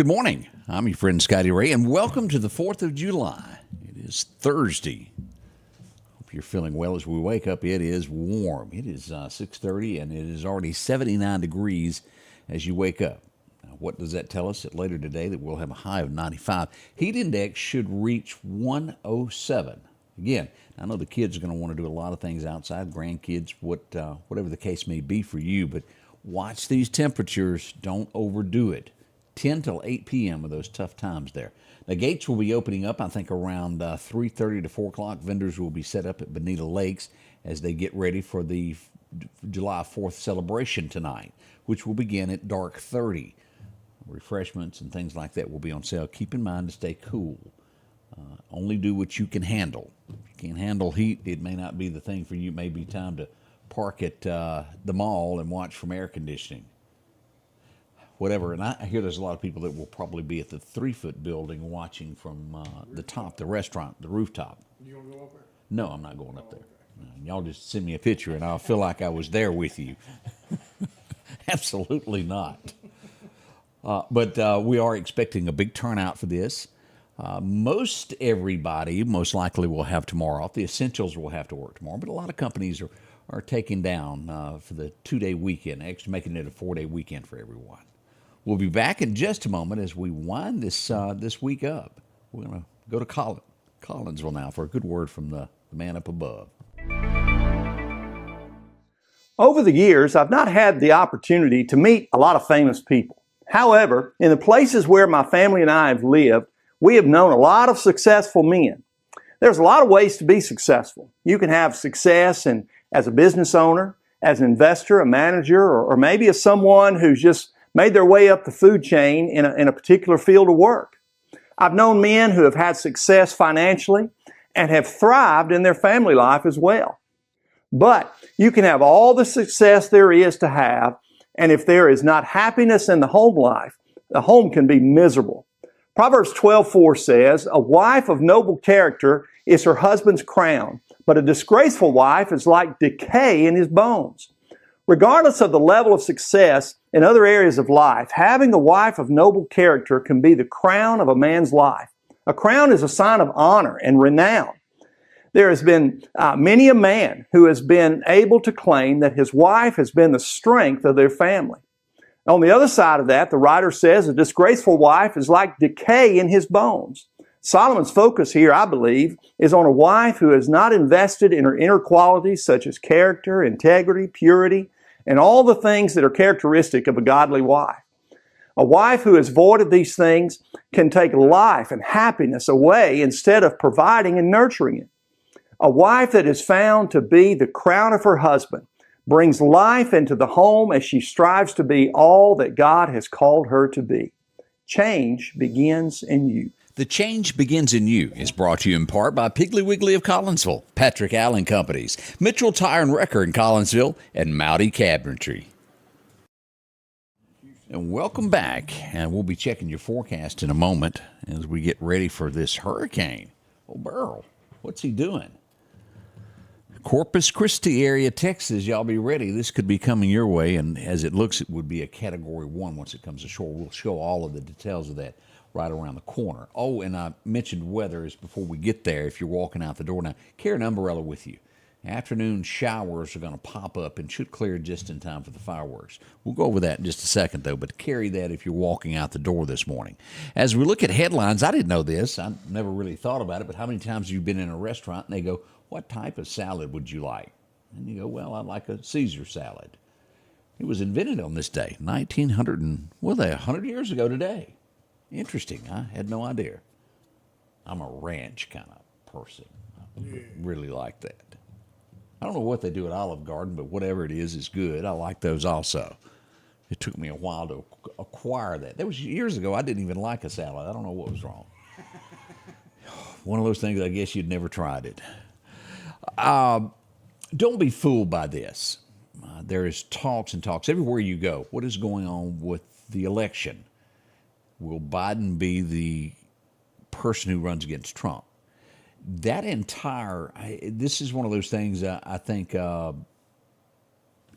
Good morning. I'm your friend Scotty Ray, and welcome to the 4th of July. It is Thursday. Hope you're feeling well as we wake up. It is warm. It is 6:30, and it is already 79 degrees as you wake up. Now, what does that tell us? That later today that we'll have a high of 95. Heat index should reach 107. Again, I know the kids are going to want to do a lot of things outside, grandkids, whatever the case may be for you, but watch these temperatures. Don't overdo it. 10 till 8 p.m. are those tough times there. The gates will be opening up, I think, around 3:30 to 4 o'clock. Vendors will be set up at Bonita Lakes as they get ready for the July 4th celebration tonight, which will begin at dark 30. Refreshments and things like that will be on sale. Keep in mind to stay cool. Only do what you can handle. If you can't handle heat, it may not be the thing for you. It may be time to park at the mall and watch from air conditioning. Whatever, and I hear there's a lot of people that will probably be at the 3-foot building watching from the top, the restaurant, the rooftop. You gonna go up there? No, I'm not going up there. Y'all just send me a picture and I'll feel like I was there with you. Absolutely not. But we are expecting a big turnout for this. Most everybody most likely will have tomorrow off. The essentials will have to work tomorrow, but a lot of companies are taking down for the 2-day weekend, actually making it a 4-day weekend for everyone. We'll be back in just a moment as we wind this week up. We're going to go to Collinsville now for a good word from the man up above. Over the years, I've not had the opportunity to meet a lot of famous people. However, in the places where my family and I have lived, we have known a lot of successful men. There's a lot of ways to be successful. You can have success as a business owner, as an investor, a manager, or maybe as someone who's just made their way up the food chain in a particular field of work. I've known men who have had success financially and have thrived in their family life as well. But you can have all the success there is to have, and if there is not happiness in the home life, the home can be miserable. Proverbs 12:4 says, "A wife of noble character is her husband's crown, but a disgraceful wife is like decay in his bones." Regardless of the level of success in other areas of life, having a wife of noble character can be the crown of a man's life. A crown is a sign of honor and renown. There has been many a man who has been able to claim that his wife has been the strength of their family. On the other side of that, the writer says a disgraceful wife is like decay in his bones. Solomon's focus here, I believe, is on a wife who has not invested in her inner qualities such as character, integrity, purity, and all the things that are characteristic of a godly wife. A wife who has voided these things can take life and happiness away instead of providing and nurturing it. A wife that is found to be the crown of her husband brings life into the home as she strives to be all that God has called her to be. Change begins in you. The Change Begins in You is brought to you in part by Piggly Wiggly of Collinsville, Patrick Allen Companies, Mitchell Tire and Wrecker in Collinsville, and Mowdy Cabinetry. And welcome back, and we'll be checking your forecast in a moment as we get ready for this hurricane. Oh, Burl, what's he doing? Corpus Christi area, Texas, y'all be ready. This could be coming your way, and as it looks, it would be a Category 1 once it comes ashore. We'll show all of the details of that right around the corner. Oh, and I mentioned weather is before we get there. If you're walking out the door now, carry an umbrella with you. Afternoon showers are going to pop up and should clear just in time for the fireworks. We'll go over that in just a second, though, but carry that if you're walking out the door this morning. As we look at headlines, I didn't know this. I never really thought about it, but how many times have you been in a restaurant and they go, "What type of salad would you like?" And you go, "Well, I'd like a Caesar salad." It was invented on this day, 100 years ago today. Interesting. I had no idea. I'm a ranch kind of person. I really like that. I don't know what they do at Olive Garden, but whatever it is good. I like those also. It took me a while to acquire that. That was years ago. I didn't even like a salad. I don't know what was wrong. One of those things, I guess you'd never tried it. Don't be fooled by this. There is talks and talks everywhere you go. What is going on with the election? Will Biden be the person who runs against Trump? This is one of those things I think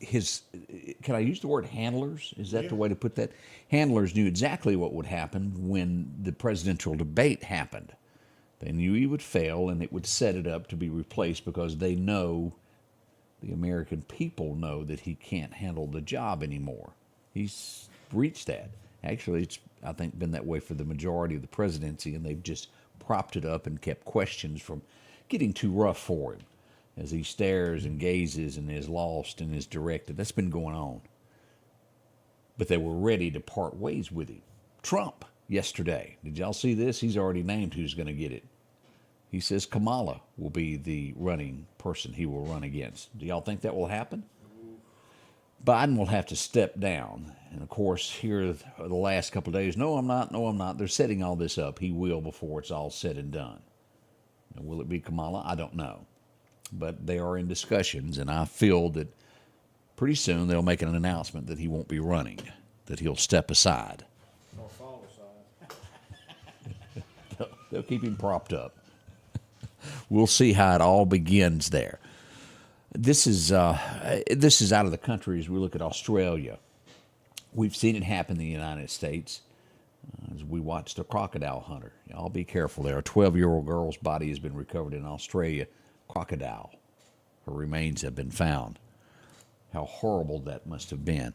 can I use the word handlers? Is that the way to put that? Handlers knew exactly what would happen when the presidential debate happened. They knew he would fail, and it would set it up to be replaced because they know, the American people know, that he can't handle the job anymore. He's reached that. Actually, it's, I think, been that way for the majority of the presidency, and they've just propped it up and kept questions from getting too rough for him as he stares and gazes and is lost and is directed. That's been going on. But they were ready to part ways with him. Trump, yesterday. Did y'all see this? He's already named who's going to get it. He says Kamala will be the running person he will run against. Do y'all think that will happen? Biden will have to step down. And, of course, here the last couple of days, no, I'm not. They're setting all this up. He will before it's all said and done. Now, will it be Kamala? I don't know. But they are in discussions, and I feel that pretty soon they'll make an announcement that he won't be running, that he'll step aside. Or fall aside. They'll keep him propped up. We'll see how it all begins there. This is out of the country as we look at Australia. We've seen it happen in the United States as we watched a crocodile hunter. Y'all be careful there. A 12-year-old girl's body has been recovered in Australia. Crocodile. Her remains have been found. How horrible that must have been.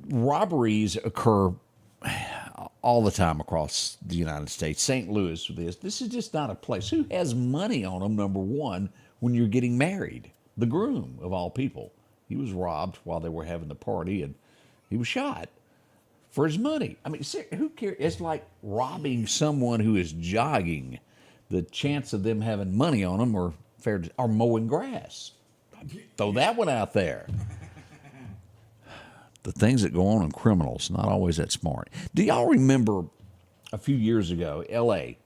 Robberies occur all the time across the United States. St. Louis, this is just not a place. Who has money on them, number one, when you're getting married? The groom, of all people. He was robbed while they were having the party, and he was shot for his money. I mean, who cares? It's like robbing someone who is jogging. The chance of them having money on them are mowing grass. Throw that one out there. The things that go on in criminals, not always that smart. Do y'all remember a few years ago, L.A.,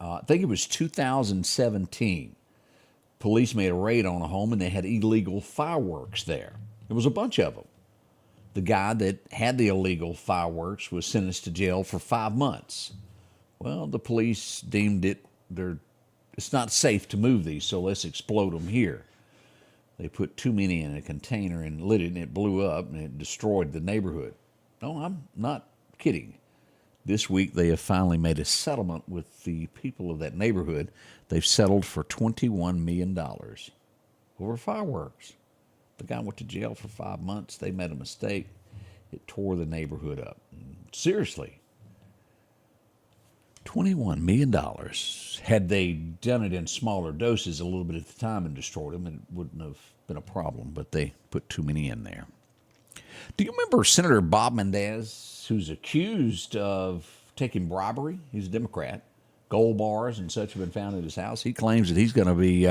I think it was 2017, police made a raid on a home and they had illegal fireworks there. There was a bunch of them. The guy that had the illegal fireworks was sentenced to jail for 5 months. Well, the police deemed it's not safe to move these, so let's explode them here. They put too many in a container and lit it, and it blew up, and it destroyed the neighborhood. No, I'm not kidding. This week, they have finally made a settlement with the people of that neighborhood. They've settled for $21 million over fireworks. The guy went to jail for 5 months. They made a mistake. It tore the neighborhood up. Seriously. $21 million. Had they done it in smaller doses a little bit at the time and destroyed them, it wouldn't have been a problem, but they put too many in there. Do you remember Senator Bob Mendez, who's accused of taking bribery? He's a Democrat. Gold bars and such have been found at his house. He claims that he's going to be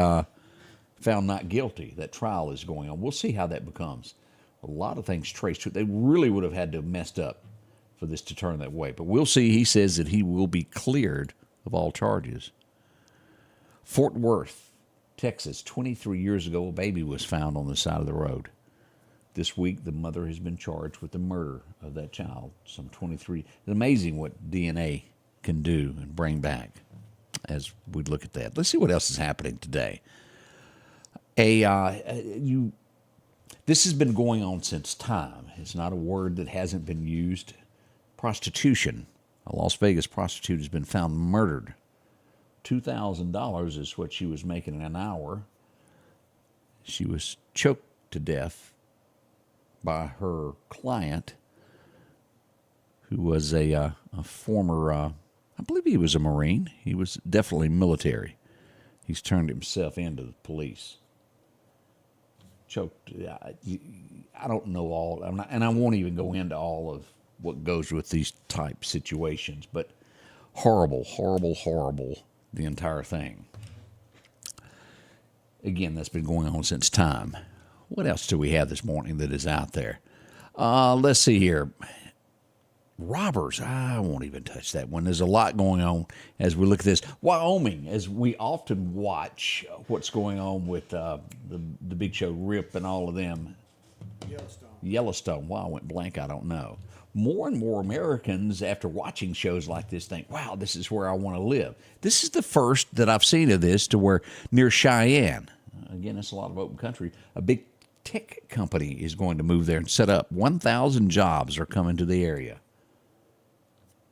found not guilty. That trial is going on. We'll see how that becomes. A lot of things traced to it. They really would have had to have messed up for this to turn that way. But we'll see. He says that he will be cleared of all charges. Fort Worth, Texas, 23 years ago, a baby was found on the side of the road. This week, the mother has been charged with the murder of that child. Some 23. It's amazing what DNA can do and bring back as we look at that. Let's see what else is happening today. This has been going on since time. It's not a word that hasn't been used. Prostitution. A Las Vegas prostitute has been found murdered. $2,000 is what she was making in an hour. She was choked to death by her client, who was a former, I believe he was a Marine. He was definitely military. He's turned himself into the police. Choked. I don't know all, and I won't even go into all of what goes with these type situations, but horrible, horrible, horrible, the entire thing. Again, that's been going on since time. What else do we have this morning that is out there? Let's see here. Robbers. I won't even touch that one. There's a lot going on as we look at this. Wyoming, as we often watch what's going on with the big show Rip and all of them. Yellowstone. Why I went blank, I don't know. More and more Americans, after watching shows like this, think, wow, this is where I want to live. This is the first that I've seen of this to where near Cheyenne, again, it's a lot of open country. A big tech company is going to move there and set up. 1,000 jobs are coming to the area.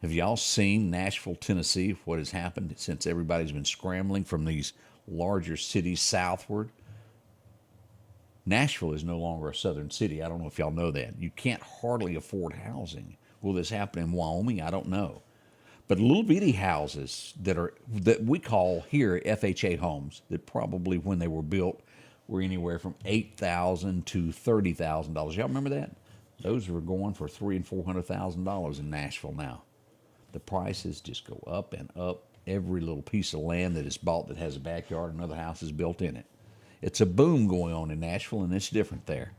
Have y'all seen Nashville, Tennessee, what has happened since everybody's been scrambling from these larger cities southward? Nashville is no longer a southern city. I don't know if y'all know that. You can't hardly afford housing. Will this happen in Wyoming? I don't know. But little bitty houses that we call here FHA homes, that probably when they were built were anywhere from $8,000 to $30,000. Y'all remember that? Those were going for $300,000 and $400,000 in Nashville now. The prices just go up and up. Every little piece of land that is bought that has a backyard, another house is built in it. It's a boom going on in Nashville, and it's different there.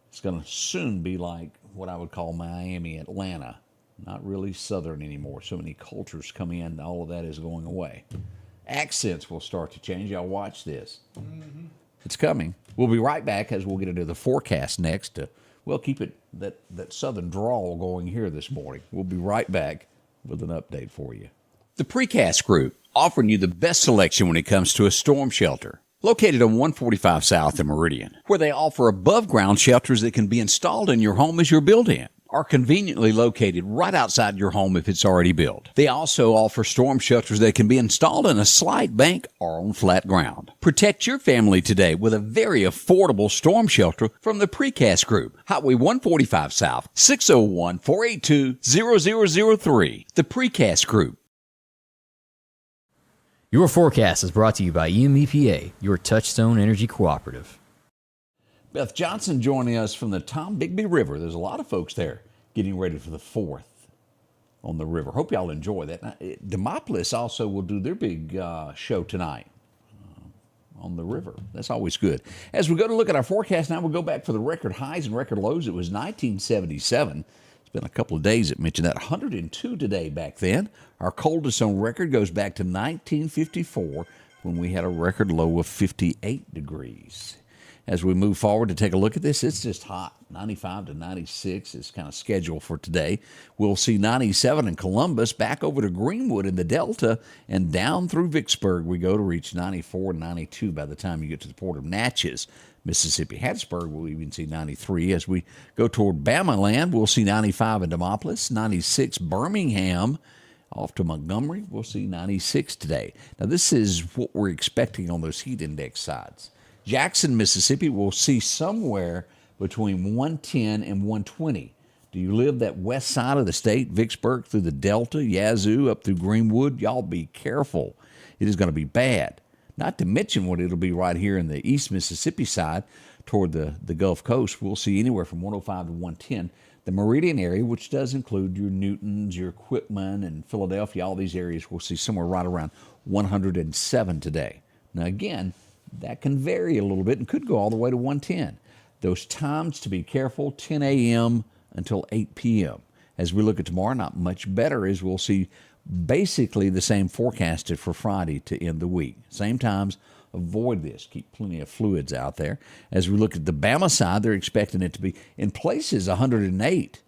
It's going to soon be like what I would call Miami, Atlanta. Not really southern anymore. So many cultures come in, all of that is going away. Accents will start to change. Y'all watch this. Mm-hmm. It's coming. We'll be right back as we'll get into the forecast next to, well, keep it that southern drawl going here this morning. We'll be right back with an update for you. The Precast Group, offering you the best selection when it comes to a storm shelter. Located on 145 South in Meridian, where they offer above-ground shelters that can be installed in your home as you're built in, are conveniently located right outside your home if it's already built. They also offer storm shelters that can be installed in a slight bank or on flat ground. Protect your family today with a very affordable storm shelter from the Precast Group. Highway 145 South, 601-482-0003. The Precast Group. Your forecast is brought to you by EMEPA, your Touchstone Energy Cooperative. Beth Johnson joining us from the Tom Bigby River. There's a lot of folks there getting ready for the 4th on the river. Hope y'all enjoy that. Demopolis also will do their big show tonight on the river. That's always good. As we go to look at our forecast now, we'll go back for the record highs and record lows. It was 1977. It's been a couple of days that mentioned that. 102 today back then. Our coldest on record goes back to 1954 when we had a record low of 58 degrees. As we move forward to take a look at this, it's just hot. 95 to 96 is kind of scheduled for today. We'll see 97 in Columbus, back over to Greenwood in the Delta, and down through Vicksburg we go to reach 94 and 92 by the time you get to the port of Natchez. Mississippi, Hattiesburg, we'll even see 93. As we go toward Bama land, we'll see 95 in Demopolis, 96 Birmingham. Off to Montgomery, we'll see 96 today. Now, this is what we're expecting on those heat index sides. Jackson, Mississippi, we'll see somewhere between 110 and 120. Do you live that west side of the state, Vicksburg through the Delta, Yazoo, up through Greenwood? Y'all be careful. It is going to be bad. Not to mention what it'll be right here in the East Mississippi side toward the Gulf Coast. We'll see anywhere from 105 to 110. The Meridian area, which does include your Newtons, your Quitman, and Philadelphia, all these areas, we'll see somewhere right around 107 today. Now, again, that can vary a little bit and could go all the way to 110. Those times to be careful, 10 a.m. until 8 p.m. As we look at tomorrow, not much better, as we'll see basically the same forecasted for Friday to end the week. Same times, avoid this. Keep plenty of fluids out there. As we look at the Bama side, they're expecting it to be, in places, 108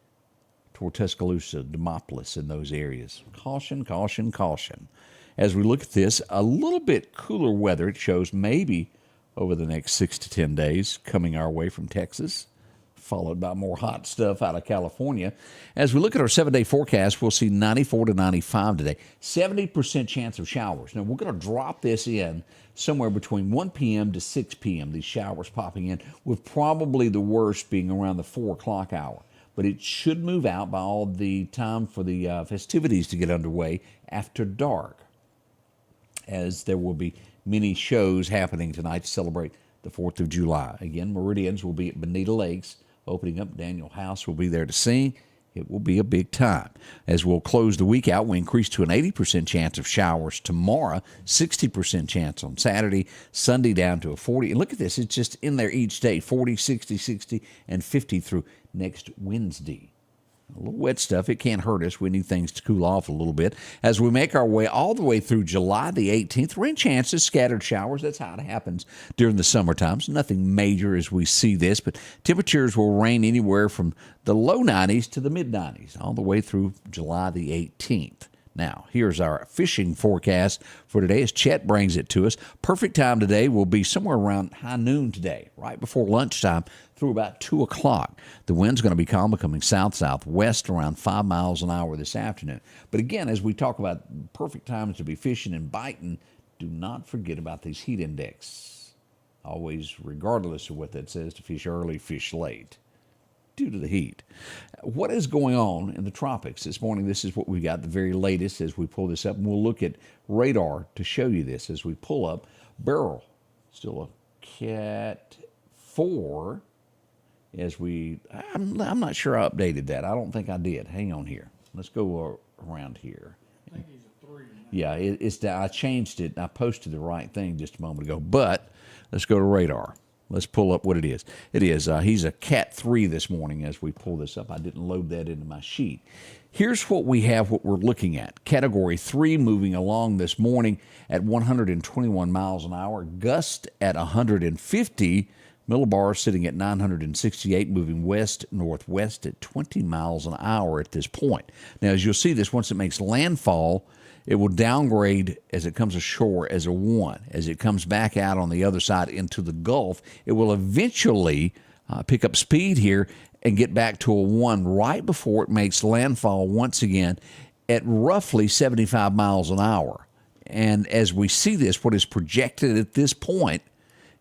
toward Tuscaloosa, Demopolis, in those areas. Caution, caution, caution. As we look at this, a little bit cooler weather, it shows maybe over the next 6 to 10 days coming our way from Texas, followed by more hot stuff out of California. As we look at our 7-day forecast, we'll see 94 to 95 today. 70% chance of showers. Now, we're going to drop this in somewhere between 1 p.m. to 6 p.m., these showers popping in, with probably the worst being around the 4 o'clock hour. But it should move out by all the time for the festivities to get underway after dark, as there will be many shows happening tonight to celebrate the 4th of July. Again, Meridians will be at Bonita Lakes, opening up. Daniel House will be there to sing. It will be a big time. As we'll close the week out, we increase to an 80% chance of showers tomorrow, 60% chance on Saturday, Sunday down to a 40. And look at this, it's just in there each day, 40, 60, 60, and 50 through next Wednesday. A little wet stuff. It can't hurt us. We need things to cool off a little bit. As we make our way all the way through July the 18th, rain chances, scattered showers. That's how it happens during the summer times. Nothing major as we see this, but temperatures will range anywhere from the low 90s to the mid 90s all the way through July the 18th. Now, here's our fishing forecast for today as Chet brings it to us. Perfect time today will be somewhere around high noon today, right before lunchtime through about 2 o'clock. The wind's going to be calm, becoming south-southwest around 5 miles an hour this afternoon. But again, as we talk about perfect times to be fishing and biting, do not forget about these heat index. Always, regardless of what that says, to fish early, fish late, due to the heat. What is going on in the tropics this morning? This is what we got, the very latest as we pull this up. And we'll look at radar to show you this as we pull up. Beryl, still a Cat 4. As I'm not sure I updated that. I don't think I did. Hang on here. Let's go around here. I think he's a 3 now. Yeah, it's that I changed it. I posted the right thing just a moment ago. But let's go to radar. Let's pull up what it is. He's a Cat 3 this morning as we pull this up. I didn't load that into my sheet. Here's what we have, what we're looking at. Category 3 moving along this morning at 121 miles an hour. Gust at 150. Millibars sitting at 968, moving west-northwest at 20 miles an hour at this point. Now, as you'll see this, once it makes landfall, it will downgrade as it comes ashore as a 1. As it comes back out on the other side into the Gulf, it will eventually pick up speed here and get back to a 1 right before it makes landfall once again at roughly 75 miles an hour. And as we see this, what is projected at this point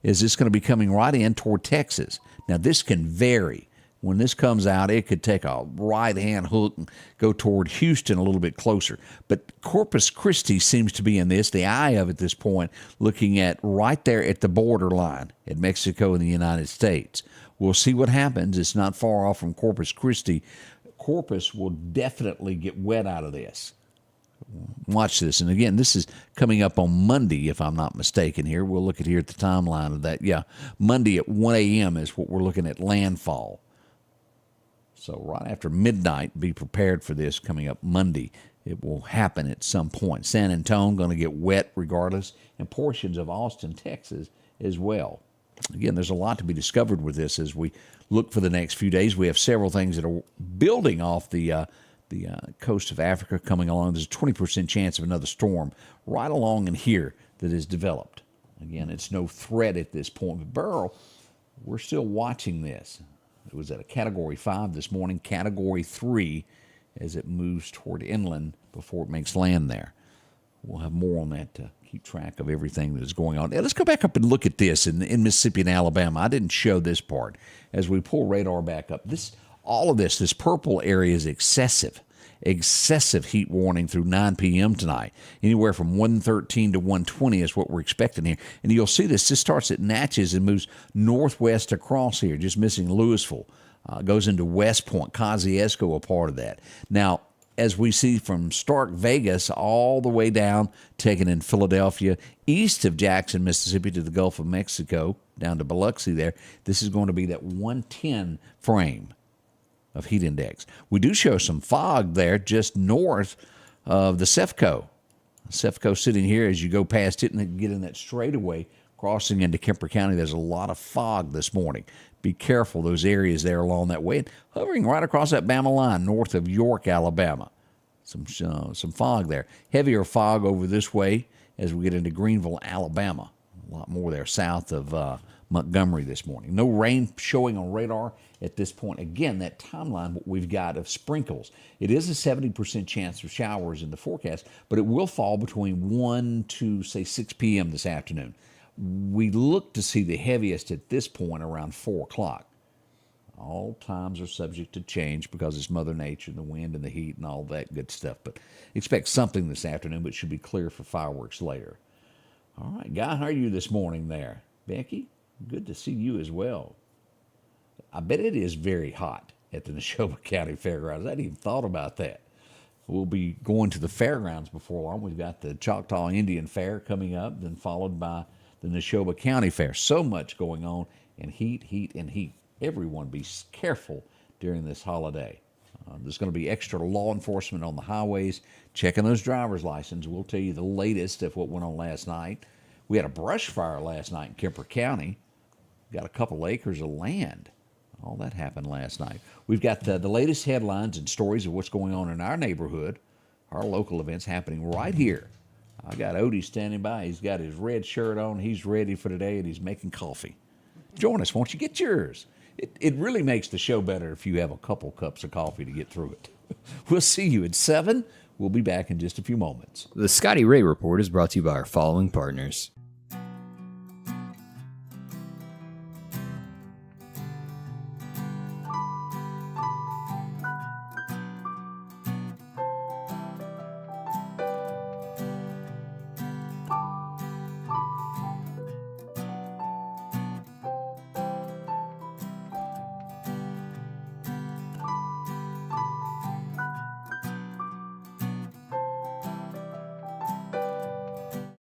is it's going to be coming right in toward Texas. Now, this can vary. When this comes out, it could take a right-hand hook and go toward Houston a little bit closer. But Corpus Christi seems to be in this, the eye of it at this point, looking at right there at the borderline at Mexico and the United States. We'll see what happens. It's not far off from Corpus Christi. Corpus will definitely get wet out of this. Watch this. And again, this is coming up on Monday, if I'm not mistaken here. We'll look at here at the timeline of that. Yeah, Monday at 1 a.m. is what we're looking at landfall. So right after midnight, be prepared for this coming up Monday. It will happen at some point. San Antonio going to get wet regardless, and portions of Austin, Texas as well. Again, there's a lot to be discovered with this as we look for the next few days. We have several things that are building off the coast of Africa coming along. There's a 20% chance of another storm right along in here that is developed. Again, it's no threat at this point. But Beryl, we're still watching this. It was at a Category 5 this morning, Category 3 as it moves toward inland before it makes land there. We'll have more on that to keep track of everything that is going on. Now, let's go back up and look at this in Mississippi and Alabama. I didn't show this part. As we pull radar back up, all of this purple area is excessive heat warning through 9 p.m. tonight. Anywhere from 113 to 120 is what we're expecting here. And you'll see this starts at Natchez and moves northwest across here, just missing Louisville. Goes into West Point, Kosciuszko, a part of that. Now, as we see from Stark, Vegas, all the way down, taken in Philadelphia, east of Jackson, Mississippi, to the Gulf of Mexico, down to Biloxi there, this is going to be that 110 frame of heat index. We do show some fog there just north of the CEFCO. CEFCO sitting here as you go past it and get in that straightaway crossing into Kemper County. There's a lot of fog this morning. Be careful, those areas there along that way. And hovering right across that Bama line north of York, Alabama. Some fog there. Heavier fog over this way as we get into Greenville, Alabama. A lot more there south of Montgomery this morning. No rain showing on radar at this point. Again, that timeline what we've got of sprinkles. It is a 70% chance of showers in the forecast, but it will fall between 1 to, say, 6 p.m. this afternoon. We look to see the heaviest at this point around 4 o'clock. All times are subject to change because it's Mother Nature, the wind and the heat and all that good stuff. But expect something this afternoon, but it should be clear for fireworks later. All right, Guy, how are you this morning there? Becky, good to see you as well. I bet it is very hot at the Neshoba County Fairgrounds. I hadn't even thought about that. We'll be going to the fairgrounds before long. We've got the Choctaw Indian Fair coming up, then followed by the Neshoba County Fair. So much going on, and heat, and heat. Everyone be careful during this holiday. There's going to be extra law enforcement on the highways, checking those driver's licenses. We'll tell you the latest of what went on last night. We had a brush fire last night in Kemper County. Got a couple acres of land. All that happened last night. We've got the latest headlines and stories of what's going on in our neighborhood. our local events happening right here. I got Odie standing by. He's got his red shirt on. He's ready for today, and he's making coffee. Join us. Won't you get yours? It really makes the show better if you have a couple cups of coffee to get through it. We'll see you at 7. We'll be back in just a few moments. The Scotty Ray Report is brought to you by our following partners.